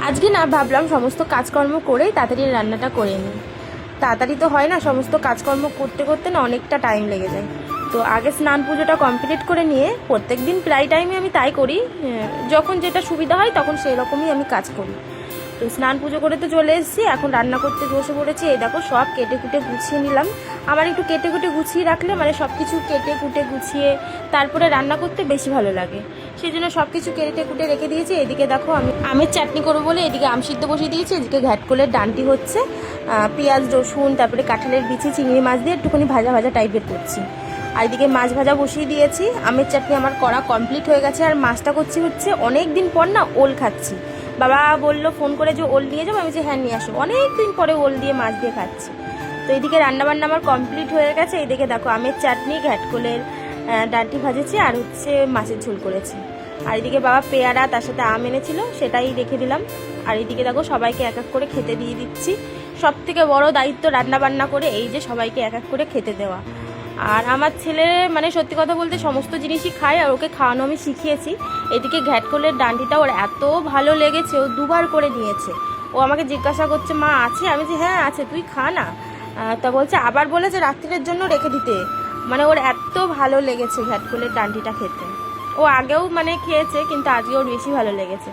আজকে না ভাবলাম সমস্ত কাজকর্ম করেই তাড়াতাড়ি রান্নাটা করে নিই। তাড়াতাড়ি তো হয় না, সমস্ত কাজকর্ম করতে করতে না অনেকটা টাইম লেগে যায়। তো আগে স্নান পুজোটা কমপ্লিট করে নিয়ে প্রত্যেক দিন প্রায় টাইমে আমি তাই করি, যখন যেটা সুবিধা হয় তখন সেই রকমই আমি কাজ করি। তো স্নান পুজো করে তো চলে এসেছি, এখন রান্না করতে বসে পড়েছি। এই দেখো সব কেটে কুটে গুছিয়ে নিলাম। আমার একটু কেটে কুটে গুছিয়ে রাখলে মানে সব কিছু কেটে কুটে গুছিয়ে তারপরে রান্না করতে বেশি ভালো লাগে, সেই জন্য সব কিছু কেটে কুটে রেখে দিয়েছি। এদিকে দেখো আমি আমের চাটনি করবো বলে এদিকে আম সিদ্ধ বসিয়ে দিয়েছি, এদিকে ঘ্যাটকলের ডান্টি হচ্ছে, পেঁয়াজ রসুন তারপরে কাঁঠালের বিচি চিংড়ি মাছ দিয়ে একটুখানি ভাজা ভাজা টাইপের করছি। আর এদিকে মাছ ভাজা বসিয়ে দিয়েছি। আমের চাটনি আমার করা কমপ্লিট হয়ে গেছে। আর মাছটা করছি হচ্ছে অনেক দিন পর না ওল খাচ্ছি। বাবা বললো ফোন করে যে ওল নিয়ে যাবো, আমি যে হ্যাঁ নিয়ে আসো, অনেক দিন পরে ওল দিয়ে মাছ দিয়ে খাচ্ছি। তো এদিকে রান্নাবান্না আমার কমপ্লিট হয়ে গেছে। এদিকে দেখো আমের চাটনি, ঘ্যাটকলের ডাঁটি ভাজেছি আর হচ্ছে মাছের ঝোল করেছি। আর এদিকে বাবা পেয়ারা তার সাথে আম এনেছিল, সেটাই রেখে দিলাম। আর এদিকে দেখো সবাইকে এক এক করে খেতে দিয়ে দিচ্ছি। সব থেকে বড় দায়িত্ব রান্নাবান্না করে এই যে সবাইকে এক এক করে খেতে দেওয়া। আর আমার ছেলে মানে সত্যি কথা বলতে সমস্ত জিনিসই খায়, আর ওকে খাওয়ানো আমি শিখিয়েছি। এদিকে ঘ্যাটকলের ডান্ডিটা ওর এত ভালো লেগেছে, ও দুবার করে নিয়েছে। ও আমাকে জিজ্ঞাসা করছে মা আছে, আমি যে হ্যাঁ আছে, তুই খা না। তা বলছে আবার বলেছে রাত্রির জন্য রেখে দিতে। মানে ওর এত ভালো লেগেছে ঘ্যাটকলের ডান্ডিটা খেতে। ও আগেও মানে খেয়েছে, কিন্তু আজকে ওর বেশি ভালো লেগেছে।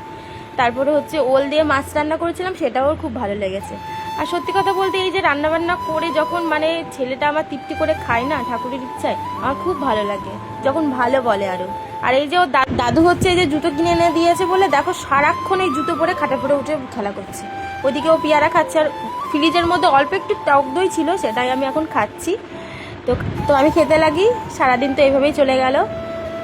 তারপরে হচ্ছে ওল দিয়ে মাছ রান্না করেছিলাম, সেটাও ওর খুব ভালো লেগেছে। আর সত্যি কথা বলতে এই যে রান্নাবান্না করে যখন মানে ছেলেটা আমার তৃপ্তি করে খায় না ঠাকুরের ইচ্ছায়, আমার খুব ভালো লাগে যখন ভালো বলে আরও। আর এই যে ও দাদু হচ্ছে এই যে জুতো কিনে এনে দিয়েছে বলে দেখো সারাক্ষণ এই জুতো পরে খাটে পরে উঠে খেলা করছে। ওইদিকে ও পেয়ারা খাচ্ছে, আর ফ্রিজের মধ্যে অল্প একটু টক দই ছিল, সেটাই আমি এখন খাচ্ছি। তো তো আমি খেতে লাগি। সারাদিন তো এইভাবেই চলে গেল।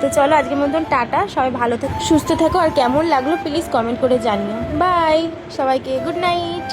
তো চলো আজকের মতন টাটা, সবাই ভালো থেকো সুস্থ থেকো। আর কেমন লাগলো প্লিজ কমেন্ট করে জানিও। বাই সবাইকে, গুড নাইট।